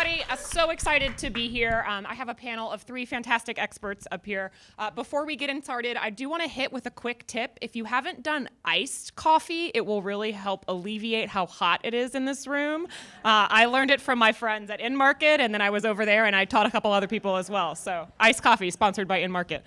everybody. So excited to be here. I have a panel of 3 fantastic experts up here. Before we get started, I do want to hit with a quick tip. If you haven't done iced coffee, it will really help alleviate how hot it is in this room. I learned it from my friends at InMarket, and then I was over there and I taught a couple other people as well. So iced coffee, sponsored by InMarket.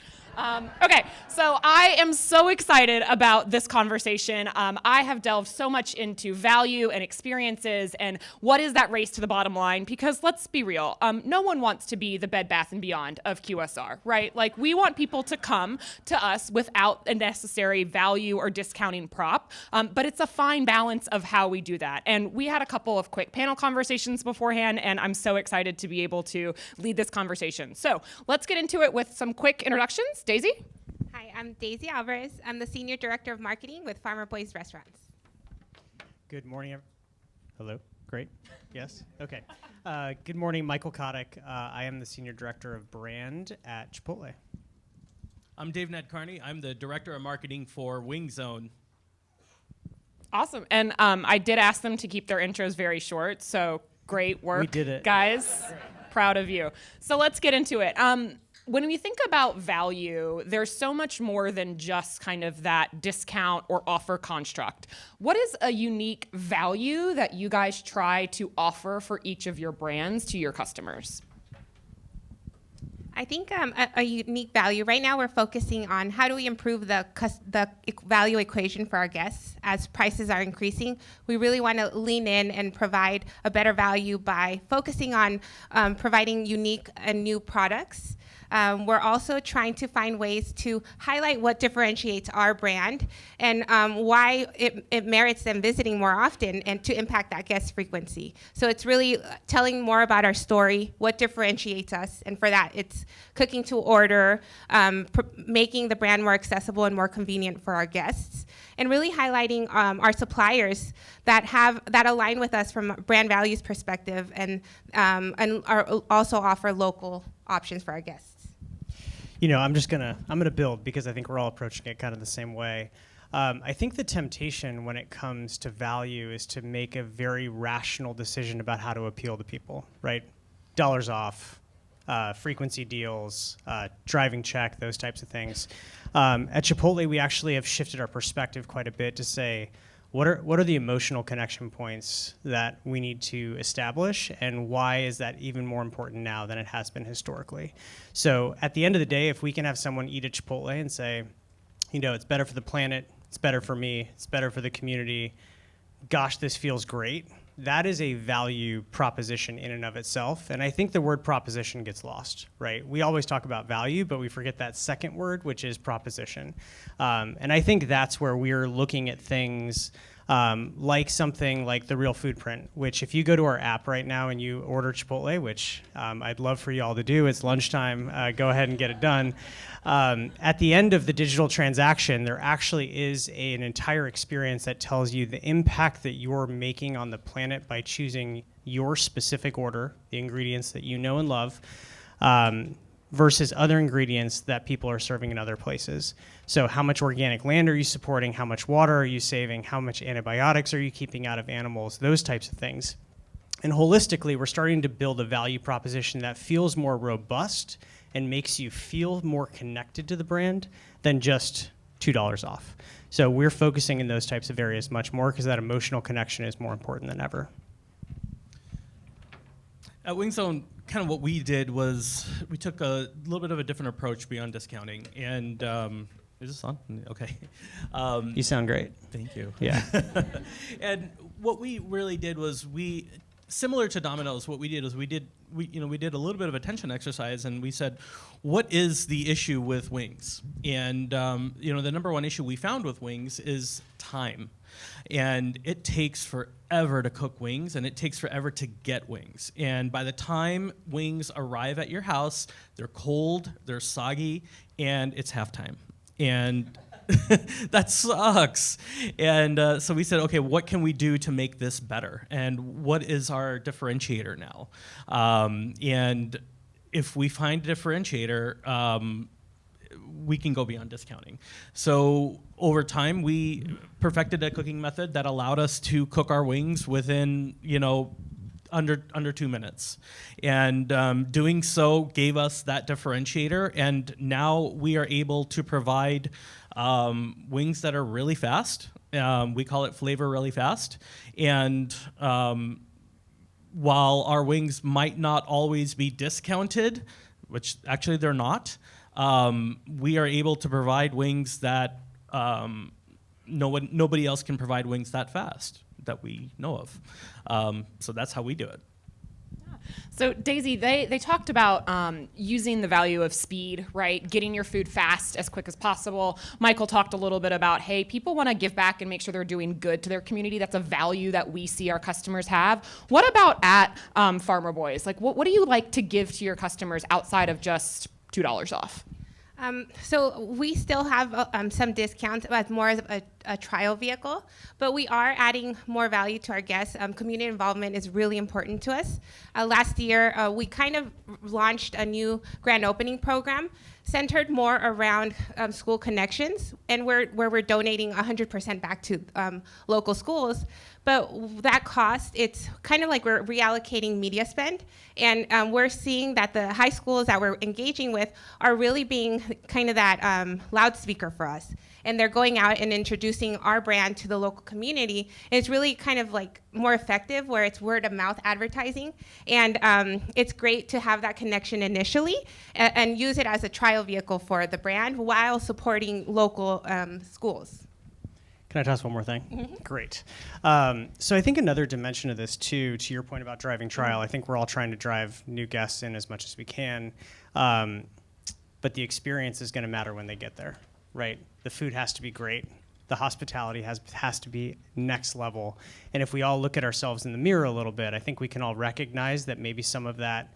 Okay, so I am so excited about this conversation. I have delved so much into value and experiences and what is that race to the bottom line, because let's be real, no one wants to be the Bed Bath & Beyond of QSR, right? Like, we want people to come to us without a necessary value or discounting prop, but it's a fine balance of how we do that. And we had a couple of quick panel conversations beforehand, and I'm so excited to be able to lead this conversation. So let's get into it with some quick introductions. Daisy? Hi, I'm Daisy Alvarez. I'm the Senior Director of Marketing with Farmer Boys Restaurants. Good morning. Hello? Great. Yes? Okay. Good morning, Michael Kotick. I am the Senior Director of Brand at Chipotle. I'm Dave Nadkarni. I'm the Director of Marketing for Wing Zone. Awesome. And I did ask them to keep their intros very short, so great work, We did it. guys. Proud of you. So let's get into it. When we think about value, there's so much more than just kind of that discount or offer construct. What is a unique value that you guys try to offer for each of your brands to your customers? I think a unique value. Right now, we're focusing on how do we improve the value equation for our guests as prices are increasing. We really want to lean in and provide a better value by focusing on providing unique and new products. We're also trying to find ways to highlight what differentiates our brand and why it merits them visiting more often and to impact that guest frequency. So it's really telling more about our story, what differentiates us, and for that, it's cooking to order, making the brand more accessible and more convenient for our guests, and really highlighting our suppliers that align with us from a brand values perspective and also offer local options for our guests. You know, I'm gonna build because I think we're all approaching it kind of the same way. I think the temptation when it comes to value is to make a very rational decision about how to appeal to people, right? Dollars off, frequency deals, driving check, those types of things. At Chipotle, we actually have shifted our perspective quite a bit to say, what are the emotional connection points that we need to establish, and why is that even more important now than it has been historically? So at the end of the day, if we can have someone eat at Chipotle and say, you know, it's better for the planet, it's better for me, it's better for the community, gosh, this feels great, that is a value proposition in and of itself. And I think the word proposition gets lost, right? We always talk about value, but we forget that second word, which is proposition. And I think that's where we're looking at things like something like the Real Food Print, which if you go to our app right now and you order Chipotle, which I'd love for you all to do, it's lunchtime, go ahead and get it done. At the end of the digital transaction, there actually is an entire experience that tells you the impact that you're making on the planet by choosing your specific order, the ingredients that you know and love, versus other ingredients that people are serving in other places. So how much organic land are you supporting? How much water are you saving? How much antibiotics are you keeping out of animals? Those types of things. And holistically, we're starting to build a value proposition that feels more robust and makes you feel more connected to the brand than just $2 off. So we're focusing in those types of areas much more because that emotional connection is more important than ever. At Wing Zone, kind of what we did was we took a little bit of a different approach beyond discounting. And is this on? Okay. You sound great. Thank you. Yeah. And what we really did was similar to Domino's, what we did was we did a little bit of attention exercise, and we said, what is the issue with wings? And the number one issue we found with wings is time. And it takes forever to cook wings, and it takes forever to get wings. And by the time wings arrive at your house, they're cold, they're soggy, and it's halftime. And that sucks. And so we said, okay, what can we do to make this better? And what is our differentiator now? And if we find a differentiator, we can go beyond discounting. So over time, we perfected a cooking method that allowed us to cook our wings within, under 2 minutes, and doing so gave us that differentiator. And now we are able to provide wings that are really fast. We call it flavor really fast, and while our wings might not always be discounted, which actually they're not, we are able to provide wings that nobody else can provide wings that fast that we know of. So that's how we do it. So Daisy, they talked about using the value of speed, right? Getting your food fast, as quick as possible. Michael talked a little bit about, hey, people want to give back and make sure they're doing good to their community. That's a value that we see our customers have. What about at Farmer Boys? Like, what do you like to give to your customers outside of just $2 off? So we still have some discounts as more as a trial vehicle, but we are adding more value to our guests. Community involvement is really important to us. Last year, we kind of launched a new grand opening program centered more around school connections, and where we're donating 100% back to local schools. But that cost, it's kind of like we're reallocating media spend, and we're seeing that the high schools that we're engaging with are really being kind of that loudspeaker for us. And they're going out and introducing our brand to the local community. And it's really kind of like more effective where it's word of mouth advertising. And it's great to have that connection initially and use it as a trial vehicle for the brand while supporting local schools. Can I toss one more thing? Mm-hmm. Great. So I think another dimension of this too, to your point about driving trial, I think we're all trying to drive new guests in as much as we can. But the experience is going to matter when they get there, right? The food has to be great. The hospitality has to be next level. And if we all look at ourselves in the mirror a little bit, I think we can all recognize that maybe some of that,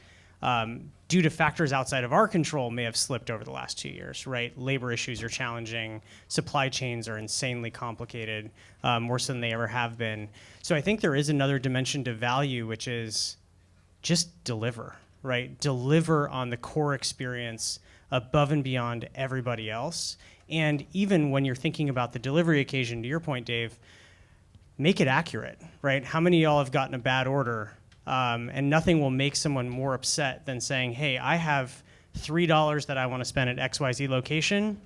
due to factors outside of our control, may have slipped over the last 2 years, right? Labor issues are challenging. Supply chains are insanely complicated, worse than they ever have been. So I think there is another dimension to value, which is just deliver, right? Deliver on the core experience above and beyond everybody else. And even when you're thinking about the delivery occasion, to your point, Dave, make it accurate, right? How many of y'all have gotten a bad order? And nothing will make someone more upset than saying, hey, I have $3 that I want to spend at XYZ location.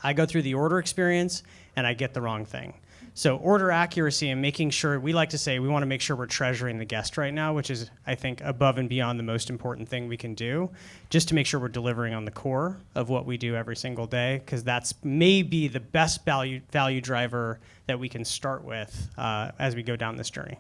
I go through the order experience and I get the wrong thing. So order accuracy and making sure, we like to say we want to make sure we're treasuring the guest right now, which is, I think, above and beyond the most important thing we can do, just to make sure we're delivering on the core of what we do every single day, because that's maybe the best value driver that we can start with as we go down this journey.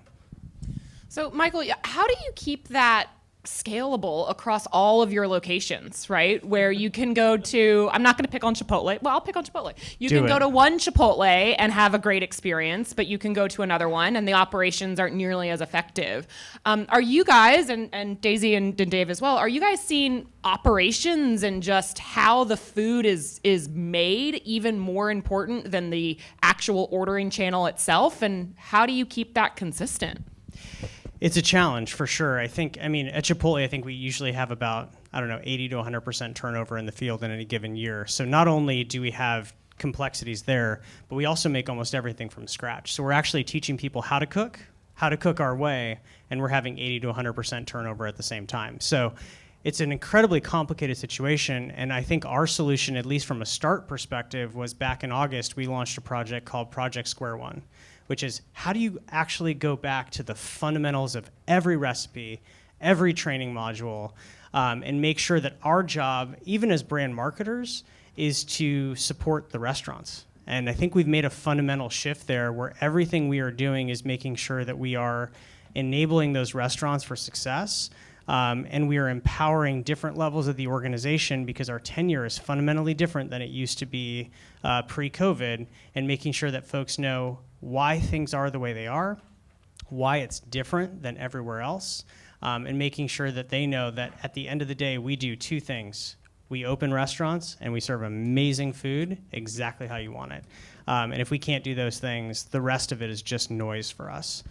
So Michael, how do you keep that scalable across all of your locations, right? Where you can go to, I'm not going to pick on Chipotle. Well, I'll pick on Chipotle. You can go to one Chipotle and have a great experience, but you can go to another one and the operations aren't nearly as effective. Are you guys, and Daisy and Dave as well, are you guys seeing operations and just how the food is made even more important than the actual ordering channel itself? And how do you keep that consistent? It's a challenge for sure. I mean, at Chipotle, I think we usually have about, 80 to 100% turnover in the field in any given year. So not only do we have complexities there, but we also make almost everything from scratch. So we're actually teaching people how to cook our way, and we're having 80 to 100% turnover at the same time. So it's an incredibly complicated situation, and I think our solution, at least from a start perspective, was back in August, we launched a project called Project Square One, which is how do you actually go back to the fundamentals of every recipe, every training module, and make sure that our job, even as brand marketers, is to support the restaurants. And I think we've made a fundamental shift there where everything we are doing is making sure that we are enabling those restaurants for success, and we are empowering different levels of the organization because our tenure is fundamentally different than it used to be pre-COVID, and making sure that folks know why things are the way they are, why it's different than everywhere else, and making sure that they know that at the end of the day, we do two things. We open restaurants and we serve amazing food exactly how you want it. And if we can't do those things, the rest of it is just noise for us.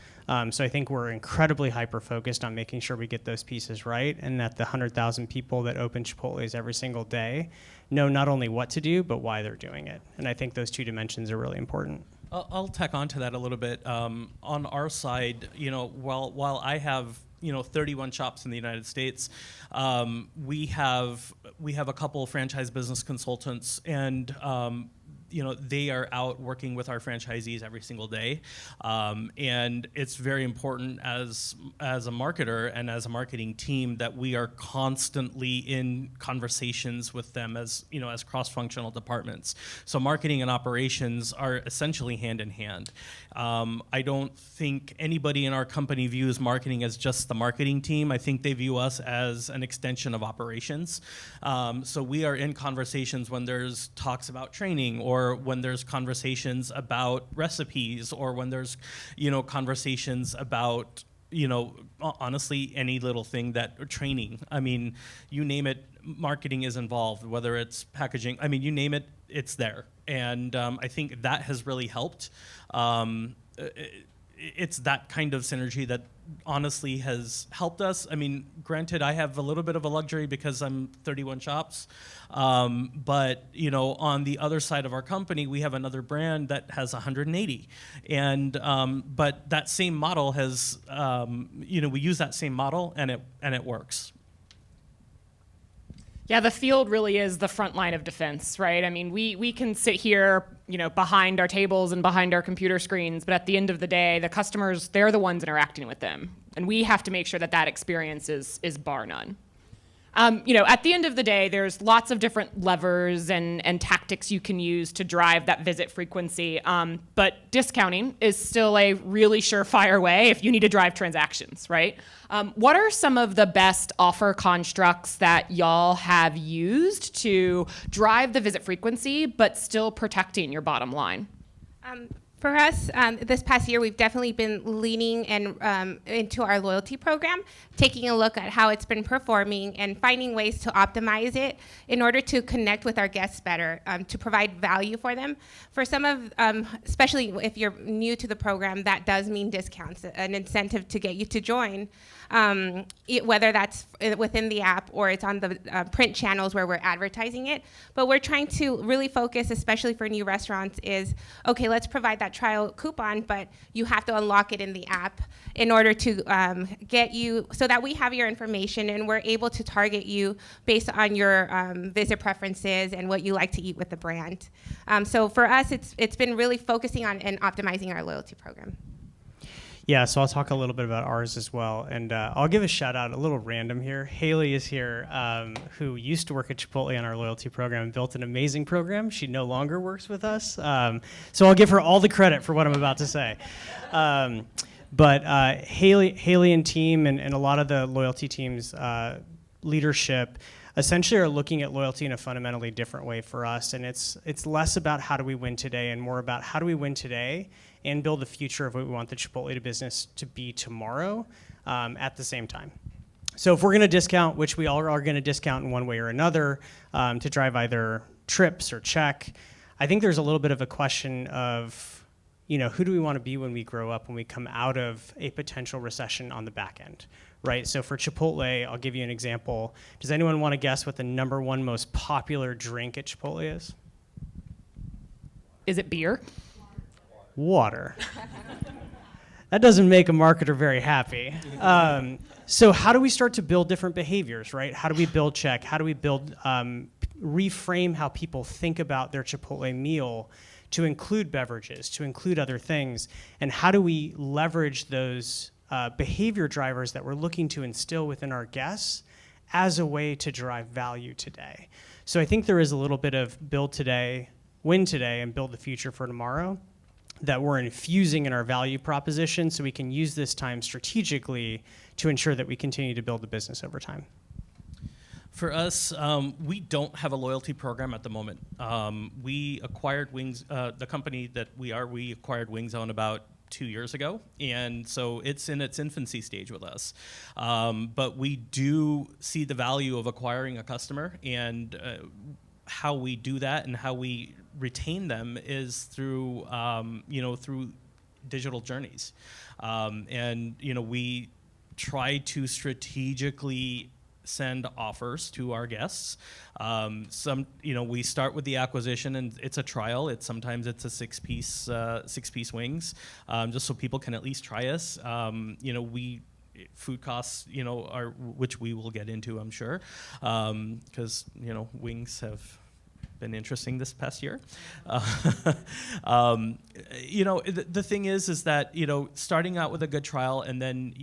So I think we're incredibly hyper-focused on making sure we get those pieces right, and that the 100,000 people that open Chipotle's every single day know not only what to do, but why they're doing it. And I think those two dimensions are really important. I'll tack on to that a little bit. On our side, while I have 31 shops in the United States. We have a couple franchise business consultants, and they are out working with our franchisees every single day, and it's very important as a marketer and as a marketing team that we are constantly in conversations with them as cross-functional departments. So marketing and operations are essentially hand in hand. I don't think anybody in our company views marketing as just the marketing team. I think they view us as an extension of operations. So we are in conversations when there's talks about training, or when there's conversations about recipes, or when there's, conversations about, honestly, any little thing that training. I mean, you name it, marketing is involved, whether it's packaging. I mean, you name it, it's there. And I think that has really helped. It's that kind of synergy that honestly has helped us. I mean, granted, I have a little bit of a luxury because I'm 31 shops, but on the other side of our company, we have another brand that has 180, and but that same model has, we use that same model, and it works. Yeah, the field really is the front line of defense, right? I mean, we can sit here, behind our tables and behind our computer screens, but at the end of the day, the customers, they're the ones interacting with them. And we have to make sure that experience is bar none. At the end of the day, there's lots of different levers and tactics you can use to drive that visit frequency. But discounting is still a really surefire way if you need to drive transactions, right? What are some of the best offer constructs that y'all have used to drive the visit frequency, but still protecting your bottom line? For us, this past year, we've definitely been leaning into our loyalty program, taking a look at how it's been performing and finding ways to optimize it in order to connect with our guests better, to provide value for them. For some of, especially if you're new to the program, that does mean discounts, an incentive to get you to join, whether that's within the app or it's on the print channels where we're advertising it. But we're trying to really focus, especially for new restaurants, is, okay, let's provide that trial coupon, but you have to unlock it in the app in order to get you, so that we have your information and we're able to target you based on your visit preferences and what you like to eat with the brand. So for us, it's been really focusing on and optimizing our loyalty program. Yeah, so I'll talk a little bit about ours as well. And I'll give a shout out, a little random here. Haley is here, who used to work at Chipotle on our loyalty program and built an amazing program. She no longer works with us. So I'll give her all the credit for what I'm about to say. But Haley and team and a lot of the loyalty team's leadership essentially are looking at loyalty in a fundamentally different way for us. And it's less about how do we win today and more about how do we win today and build the future of what we want the Chipotle business to be tomorrow at the same time. So if we're going to discount, which we all are going to discount in one way or another to drive either trips or check, I think there's a little bit of a question of, who do we want to be when we grow up, when we come out of a potential recession on the back end, right? So for Chipotle, I'll give you an example. Does anyone want to guess what the #1 most popular drink at Chipotle is? Is it beer? Water. That doesn't make a marketer very happy. So how do we start to build different behaviors, right? How do we build check? How do we build, reframe how people think about their Chipotle meal to include beverages, to include other things? And how do we leverage those behavior drivers that we're looking to instill within our guests as a way to drive value today? So I think there is a little bit of build today, win today, and build the future for tomorrow that we're infusing in our value proposition so we can use this time strategically to ensure that we continue to build the business over time. For us, we don't have a loyalty program at the moment. We acquired Wings, the company that we acquired Wing Zone about 2 years ago, and so it's in its infancy stage with us. But we do see the value of acquiring a customer, and how we do that and how we retain them is through through digital journeys, and we try to strategically send offers to our guests. We start with the acquisition, and it's a trial. Sometimes it's a six piece wings, just so people can at least try us. food costs, are, which we will get into, I'm sure, because wings have been interesting this past year. The thing is that starting out with a good trial and then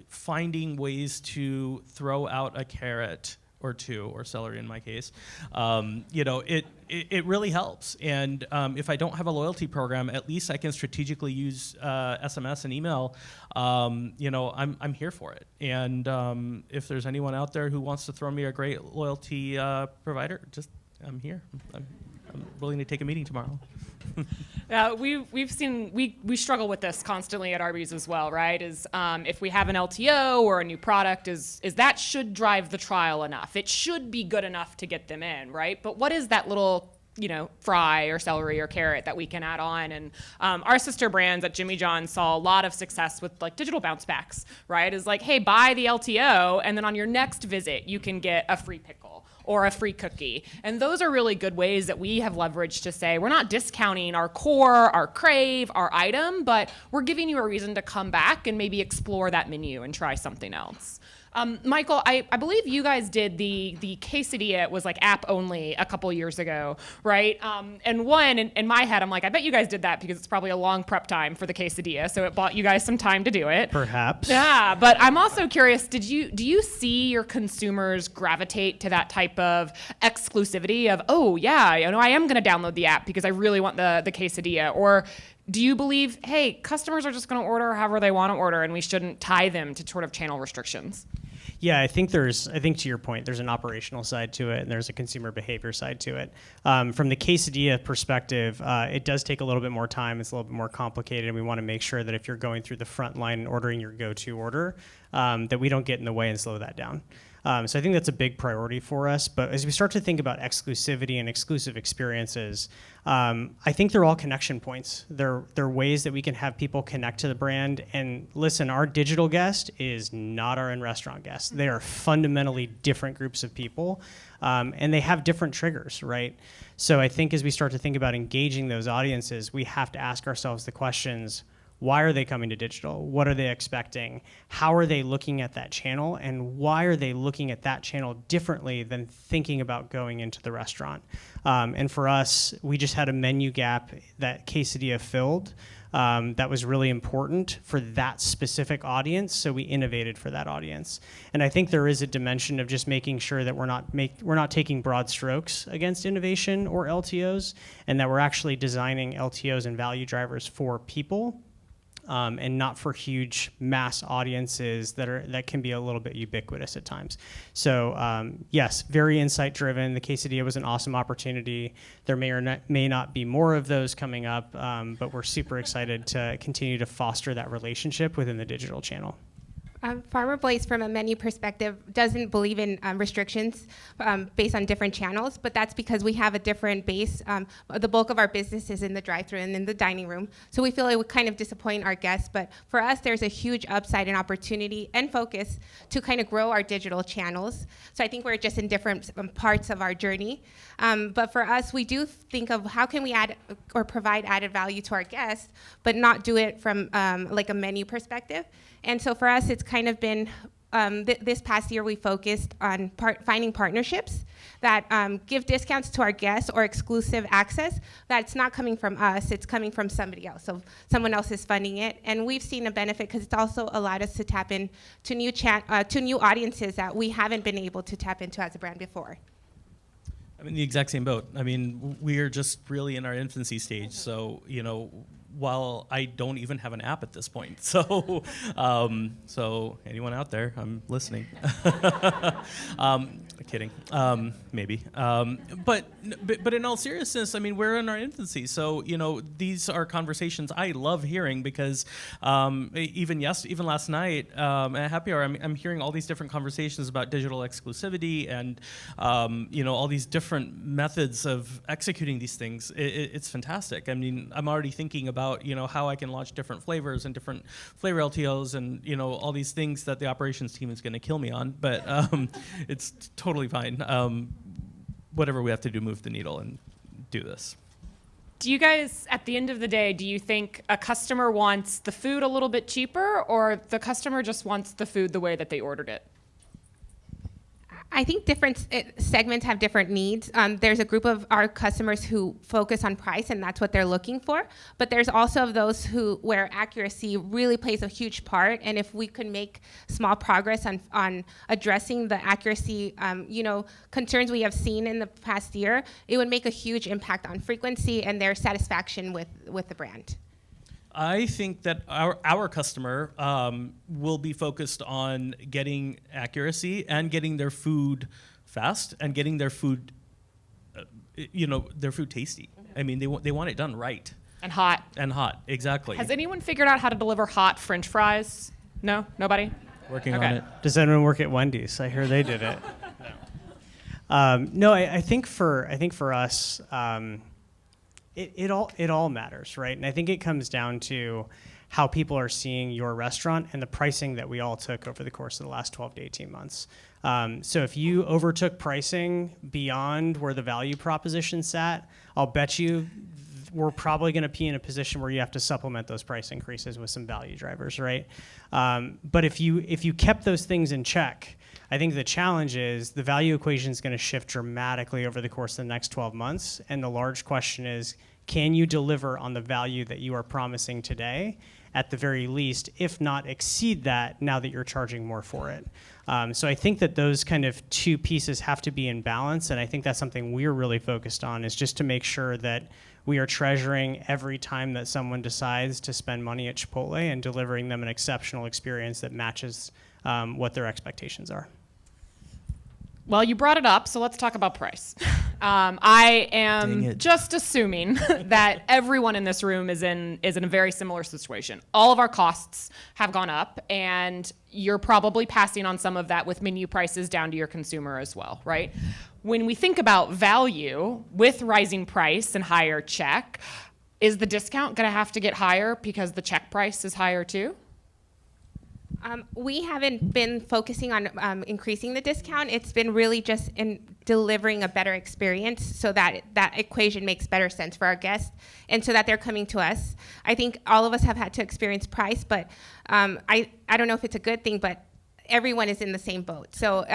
finding ways to throw out a carrot or two, or celery in my case, it really helps. And if I don't have a loyalty program, at least I can strategically use SMS and email. I'm here for it. And if there's anyone out there who wants to throw me a great loyalty provider, I'm here. I'm willing to take a meeting tomorrow. We've seen we struggle with this constantly at Arby's as well, right? Is if we have an LTO or a new product, is that should drive the trial enough? It should be good enough to get them in, right? But what is that little fry or celery or carrot that we can add on? And our sister brands at Jimmy John's saw a lot of success with like digital bounce backs, right? Is like, hey, buy the LTO, and then on your next visit, you can get a free pickle or a free cookie. And those are really good ways that we have leveraged to say, we're not discounting our core, our crave, our item, but we're giving you a reason to come back and maybe explore that menu and try something else. Michael, I believe you guys did the quesadilla. It was like app only a couple years ago, right? And one, in my head, I'm like, I bet you guys did that because it's probably a long prep time for the quesadilla, so it bought you guys some time to do it. Perhaps. Yeah, but I'm also curious, do you see your consumers gravitate to that type of exclusivity of, oh yeah, I am going to download the app because I really want the quesadilla? Or do you believe, hey, customers are just going to order however they want to order and we shouldn't tie them to sort of channel restrictions? Yeah, I think to your point, there's an operational side to it and there's a consumer behavior side to it. From the quesadilla perspective, it does take a little bit more time. It's a little bit more complicated, and we want to make sure that if you're going through the front line and ordering your go-to order, that we don't get in the way and slow that down. So I think that's a big priority for us. But as we start to think about exclusivity and exclusive experiences, I think they're all connection points. They're ways that we can have people connect to the brand. And listen, our digital guest is not our in-restaurant guest. They are fundamentally different groups of people, and they have different triggers, right? So I think as we start to think about engaging those audiences, we have to ask ourselves the questions: why are they coming to digital? What are they expecting? How are they looking at that channel? And why are they looking at that channel differently than thinking about going into the restaurant? And for us, we just had a menu gap that quesadilla filled that was really important for that specific audience, so we innovated for that audience. And I think there is a dimension of just making sure that we're not taking broad strokes against innovation or LTOs, and that we're actually designing LTOs and value drivers for people, and not for huge mass audiences that can be a little bit ubiquitous at times. So yes, very insight driven. The quesadilla was an awesome opportunity. There may not be more of those coming up, but we're super excited to continue to foster that relationship within the digital channel. Farmer Boys, from a menu perspective, doesn't believe in restrictions based on different channels, but that's because we have a different base. The bulk of our business is in the drive-thru and in the dining room, so we feel it would kind of disappoint our guests. But for us, there's a huge upside and opportunity and focus to kind of grow our digital channels. So I think we're just in different parts of our journey. But for us, we do think of how can we add or provide added value to our guests, but not do it from like a menu perspective. And so for us, it's kind of been, this past year, we focused on finding partnerships that give discounts to our guests or exclusive access that's not coming from us, it's coming from somebody else. So someone else is funding it. And we've seen a benefit because it's also allowed us to tap in to new audiences that we haven't been able to tap into as a brand before. I'm in the exact same boat. I mean, we are just really in our infancy stage. So, while I don't even have an app at this point. So, so anyone out there, I'm listening. Kidding, maybe. But in all seriousness, I mean, we're in our infancy. So, these are conversations I love hearing because even last night at Happy Hour, I'm hearing all these different conversations about digital exclusivity and, all these different methods of executing these things. It's fantastic. I mean, I'm already thinking about, how I can launch different flavors and different flavor LTOs and, all these things that the operations team is going to kill me on. But it's totally fine. Whatever we have to do, move the needle and do this. Do you guys, at the end of the day, do you think a customer wants the food a little bit cheaper, or the customer just wants the food the way that they ordered it? I think different segments have different needs. There's a group of our customers who focus on price, and that's what they're looking for. But there's also those where accuracy really plays a huge part. And if we could make small progress on addressing the accuracy, concerns we have seen in the past year, it would make a huge impact on frequency and their satisfaction with the brand. I think that our customer will be focused on getting accuracy and getting their food fast and getting their food, their food tasty. I mean, they want it done right. And hot. And hot, exactly. Has anyone figured out how to deliver hot French fries? No? Nobody? Working Okay. on it. Does anyone work at Wendy's? I hear they did it. No, I think for us, it all matters, right? And I think it comes down to how people are seeing your restaurant and the pricing that we all took over the course of the last 12 to 18 months. So if you overtook pricing beyond where the value proposition sat, I'll bet you we're probably going to be in a position where you have to supplement those price increases with some value drivers, right? But if you kept those things in check, I think the challenge is the value equation is going to shift dramatically over the course of the next 12 months. And the large question is, can you deliver on the value that you are promising today, at the very least, if not exceed that now that you're charging more for it? So I think that those kind of two pieces have to be in balance. And I think that's something we're really focused on, is just to make sure that we are treasuring every time that someone decides to spend money at Chipotle and delivering them an exceptional experience that matches what their expectations are. Well, you brought it up, so let's talk about price. I Dang am it. just assuming that everyone in this room is in a very similar situation. All of our costs have gone up, and you're probably passing on some of that with menu prices down to your consumer as well, right? When we think about value with rising price and higher check, is the discount going to have to get higher because the check price is higher too? We haven't been focusing on increasing the discount. It's been really just in delivering a better experience so that that equation makes better sense for our guests and so that they're coming to us. I think all of us have had to experience price, but I don't know if it's a good thing, but everyone is in the same boat. So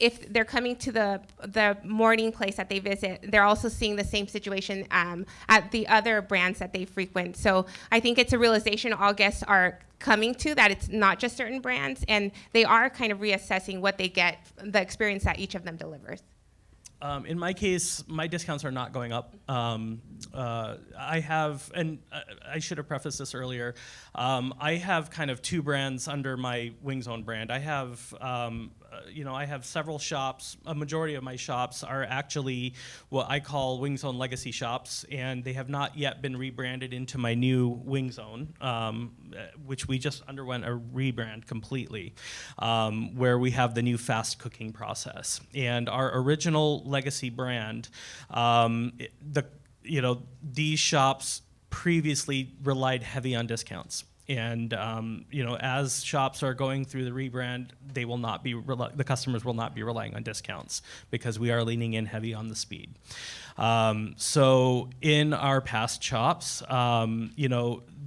if they're coming to the morning place that they visit, they're also seeing the same situation at the other brands that they frequent. So I think it's a realization all guests are coming to, that it's not just certain brands, and they are kind of reassessing what they get, the experience that each of them delivers. In my case, my discounts are not going up. I have, and I should have prefaced this earlier, I have kind of two brands under my Wing Zone brand. I have, I have several shops. A majority of my shops are actually what I call Wing Zone legacy shops, and they have not yet been rebranded into my new Wing Zone, which we just underwent a rebrand completely, where we have the new fast cooking process. And our original legacy brand, these shops previously relied heavy on discounts. And as shops are going through the rebrand, they will not be the customers will not be relying on discounts because we are leaning in heavy on the speed. So in our past shops,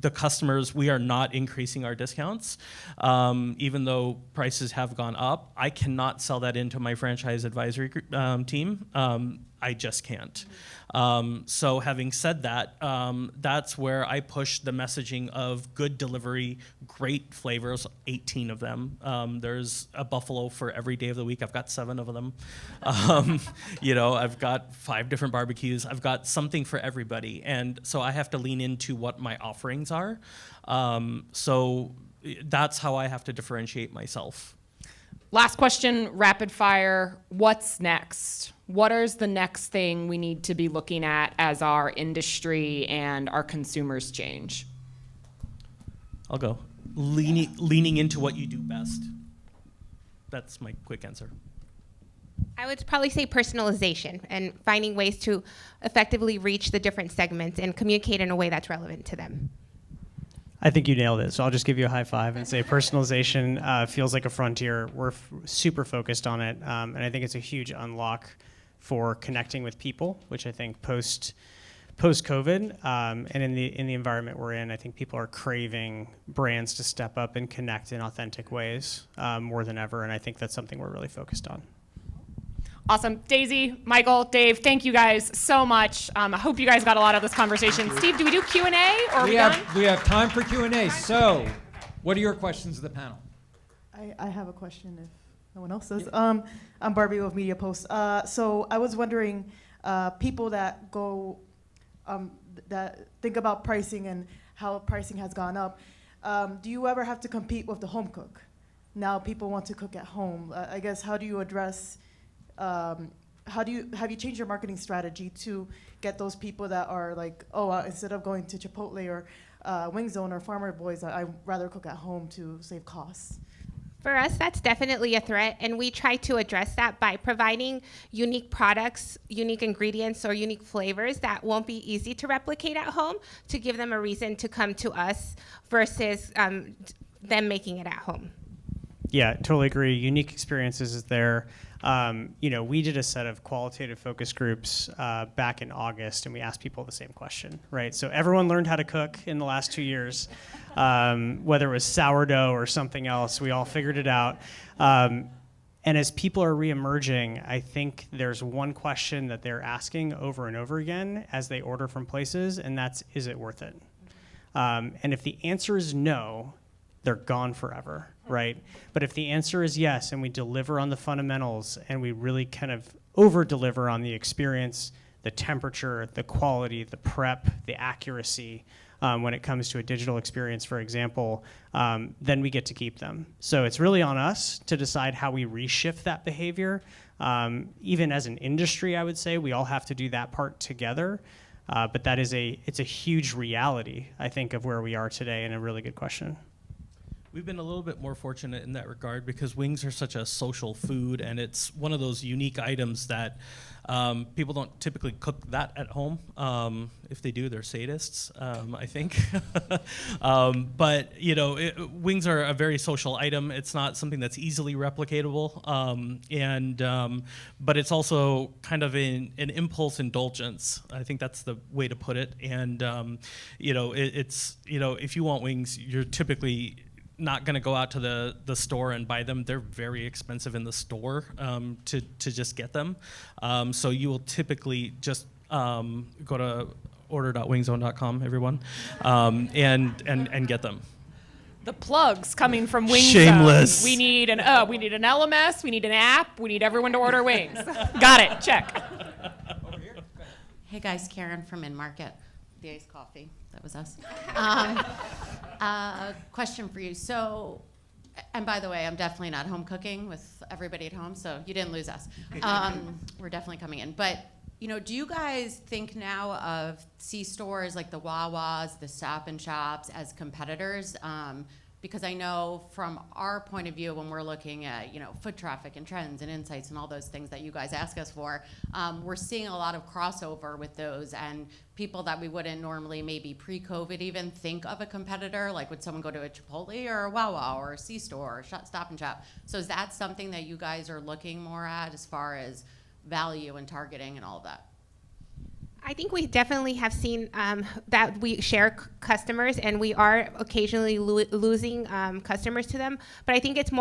the customers, we are not increasing our discounts, even though prices have gone up. I cannot sell that into my franchise advisory team. I just can't. So having said that, that's where I push the messaging of good delivery, great flavors, 18 of them. There's a buffalo for every day of the week. I've got 7 of them. I've got 5 different barbecues. I've got something for everybody. And so I have to lean into what my offerings are. So that's how I have to differentiate myself. Last question, rapid fire. What's next? What is the next thing we need to be looking at as our industry and our consumers change? I'll go. Leaning into what you do best. That's my quick answer. I would probably say personalization and finding ways to effectively reach the different segments and communicate in a way that's relevant to them. I think you nailed it. So I'll just give you a high five and say personalization feels like a frontier. We're super focused on it. And I think it's a huge unlock for connecting with people, which I think post post-COVID, and in the environment we're in, I think people are craving brands to step up and connect in authentic ways more than ever, and I think that's something we're really focused on. Awesome. Daisy, Michael, Dave, thank you guys so much. I hope you guys got a lot out of this conversation. Steve, do we do Q&A or are we done? We have time for Q&A. So, what are your questions to the panel? I have a question if no one else does. I'm Barbie of Media Post. So I was wondering, people that go, that think about pricing and how pricing has gone up, do you ever have to compete with the home cook? Now people want to cook at home. I guess, how do you address, have you changed your marketing strategy to get those people that are like, oh, instead of going to Chipotle or Wing Zone or Farmer Boys, I'd rather cook at home to save costs? For us, that's definitely a threat, and we try to address that by providing unique products, unique ingredients, or unique flavors that won't be easy to replicate at home to give them a reason to come to us versus them making it at home. Yeah, totally agree. Unique experiences is there. We did a set of qualitative focus groups back in August, and we asked people the same question, right? So everyone learned how to cook in the last 2 years, whether it was sourdough or something else. We all figured it out. And as people are reemerging, I think there's one question that they're asking over and over again as they order from places, and that's, is it worth it? And if the answer is no, they're gone forever, right? But if the answer is yes, and we deliver on the fundamentals, and we really kind of over-deliver on the experience, the temperature, the quality, the prep, the accuracy, when it comes to a digital experience, for example, then we get to keep them. So it's really on us to decide how we reshift that behavior. Even as an industry, I would say, we all have to do that part together. But it's a huge reality, I think, of where we are today, and a really good question. We've been a little bit more fortunate in that regard because wings are such a social food, and it's one of those unique items that people don't typically cook that at home. If they do, they're sadists, I think. But wings are a very social item. It's not something that's easily replicatable, but it's also kind of an impulse indulgence. I think that's the way to put it. And if you want wings, you're typically not going to go out to the store and buy them. They're very expensive in the store to just get them. So you will typically just go to order.wingzone.com, everyone, and get them. The plugs coming from Wing Shameless. Zone. We need an LMS, we need an app, we need everyone to order wings. Got it, check. Hey guys, Karen from In Market, the Iced Coffee. That was us. Question for you. So, and by the way, I'm definitely not home cooking with everybody at home, so you didn't lose us. We're definitely coming in. But, do you guys think now of C-stores like the Wawas, the Stop and Shops as competitors? Because I know from our point of view, when we're looking at, foot traffic and trends and insights and all those things that you guys ask us for, we're seeing a lot of crossover with those, and people that we wouldn't normally maybe pre-COVID even think of a competitor, like would someone go to a Chipotle or a Wawa or a C-store or Stop and Shop? So is that something that you guys are looking more at as far as value and targeting and all of that? I think we definitely have seen that we share customers, and we are occasionally losing customers to them. But I think it's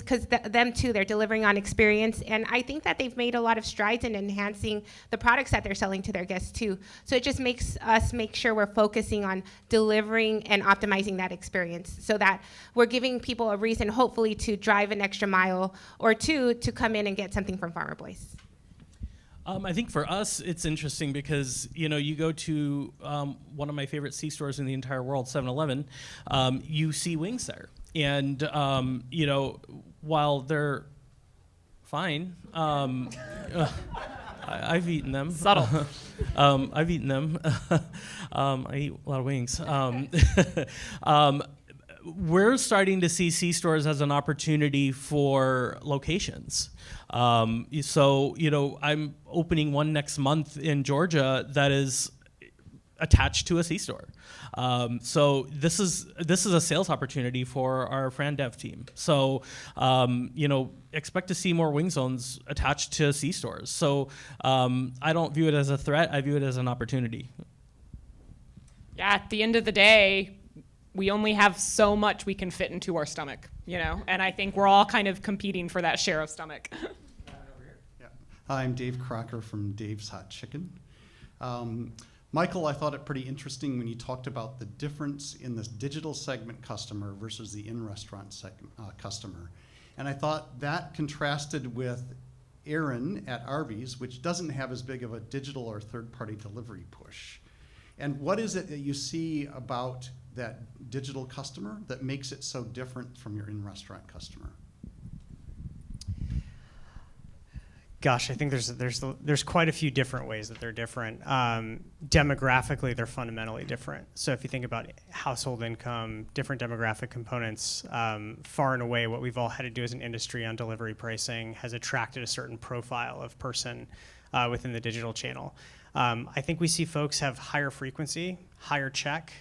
because them too, they're delivering on experience. And I think that they've made a lot of strides in enhancing the products that they're selling to their guests too. So it just makes us make sure we're focusing on delivering and optimizing that experience so that we're giving people a reason, hopefully, to drive an extra mile or two to come in and get something from Farmer Boys. I think for us, it's interesting because, you go to one of my favorite C-stores in the entire world, 7-Eleven, you see wings there. And, while they're fine, I've eaten them. Subtle. I've eaten them. I eat a lot of wings. We're starting to see C-stores as an opportunity for locations. So, I'm opening one next month in Georgia that is attached to a C-store. So this is a sales opportunity for our Fran Dev team. So expect to see more wing zones attached to C-stores. So I don't view it as a threat. I view it as an opportunity. Yeah, at the end of the day, we only have so much we can fit into our stomach, and I think we're all kind of competing for that share of stomach. Yeah. Hi, I'm Dave Crocker from Dave's Hot Chicken. Michael, I thought it pretty interesting when you talked about the difference in the digital segment customer versus the in-restaurant customer. And I thought that contrasted with Aaron at Arby's, which doesn't have as big of a digital or third-party delivery push. And what is it that you see about that digital customer that makes it so different from your in-restaurant customer? Gosh, I think there's quite a few different ways that they're different. Demographically, they're fundamentally different. So if you think about household income, different demographic components, far and away what we've all had to do as an industry on delivery pricing has attracted a certain profile of person within the digital channel. I think we see folks have higher frequency, higher check,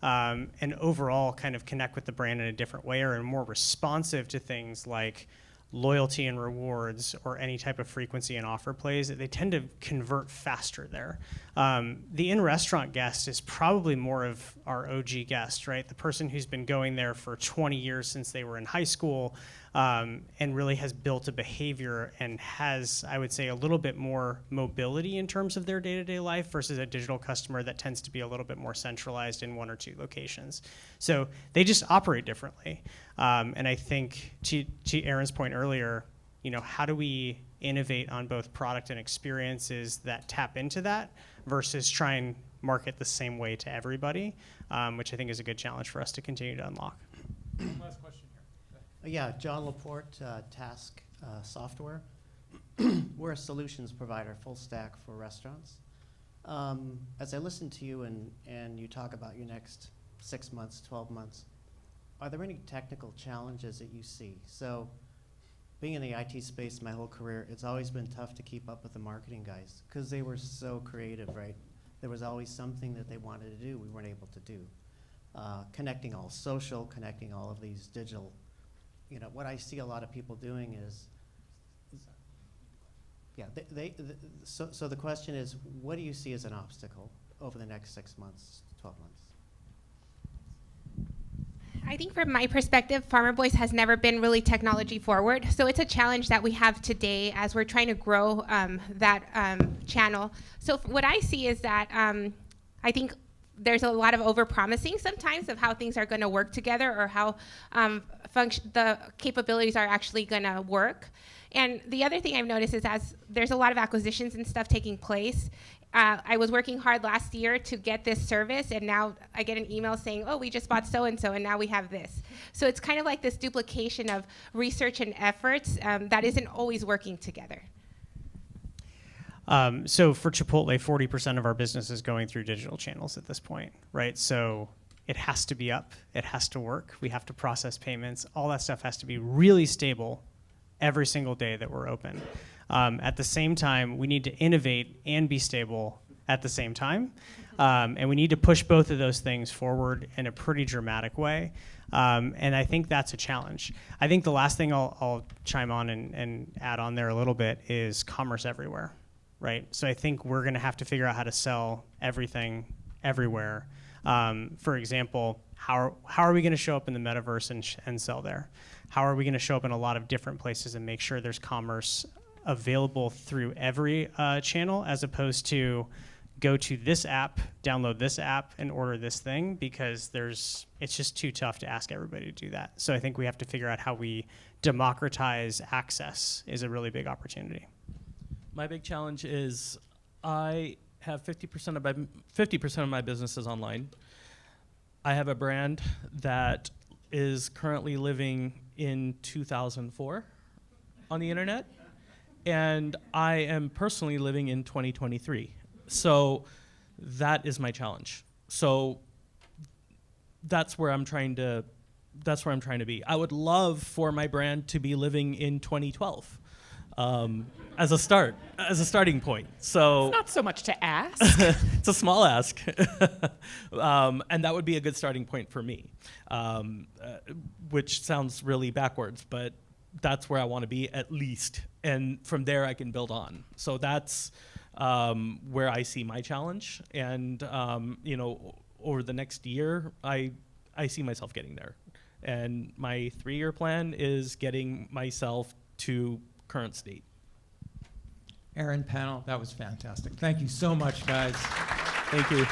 and overall kind of connect with the brand in a different way or are more responsive to things like loyalty and rewards or any type of frequency and offer plays. They tend to convert faster there. The in-restaurant guest is probably more of our OG guest, right? The person who's been going there for 20 years since they were in high school and really has built a behavior and has, I would say, a little bit more mobility in terms of their day-to-day life versus a digital customer that tends to be a little bit more centralized in one or two locations. So they just operate differently. And I think to Aaron's point earlier, how do we innovate on both product and experiences that tap into that versus try and market the same way to everybody, which I think is a good challenge for us to continue to unlock. Last question here. Yeah, John Laporte, Task Software. We're a solutions provider, full stack for restaurants. As I listen to you and you talk about your next 6 months, 12 months, are there any technical challenges that you see? So being in the IT space my whole career, it's always been tough to keep up with the marketing guys because they were so creative, right? There was always something that they wanted to do we weren't able to do. Connecting all social, connecting all of these digital. What I see a lot of people doing is, yeah, so the question is, what do you see as an obstacle over the next 6 months, 12 months? I think from my perspective, Farmer Boys has never been really technology forward. So it's a challenge that we have today as we're trying to grow that channel. So what I see is that I think there's a lot of over-promising sometimes of how things are going to work together or how the capabilities are actually going to work. And the other thing I've noticed is as there's a lot of acquisitions and stuff taking place, I was working hard last year to get this service, and now I get an email saying, oh, we just bought so-and-so, and now we have this. So it's kind of like this duplication of research and efforts that isn't always working together. So for Chipotle, 40% of our business is going through digital channels at this point, right? So it has to be up. It has to work. We have to process payments. All that stuff has to be really stable every single day that we're open. At the same time, we need to innovate and be stable at the same time. And we need to push both of those things forward in a pretty dramatic way. And I think that's a challenge. I think the last thing I'll chime on and add on there a little bit is commerce everywhere, right? So I think we're going to have to figure out how to sell everything everywhere. For example, how are we going to show up in the metaverse and sell there? How are we going to show up in a lot of different places and make sure there's commerce available through every channel as opposed to go to this app, download this app, and order this thing because it's just too tough to ask everybody to do that. So I think we have to figure out how we democratize access is a really big opportunity. My big challenge is I have 50% of my business is online. I have a brand that is currently living in 2004 on the internet, and I am personally living in 2023. So that is my challenge. So that's where I'm trying to be. I would love for my brand to be living in 2012. as a starting point. So Not so much to ask. it's a small ask, and that would be a good starting point for me, which sounds really backwards, but that's where I want to be at least, and from there I can build on. So that's where I see my challenge, and over the next year, I see myself getting there, and my 3-year plan is getting myself to current state. Aaron, panel, that was fantastic. Thank you so much, guys. Thank you.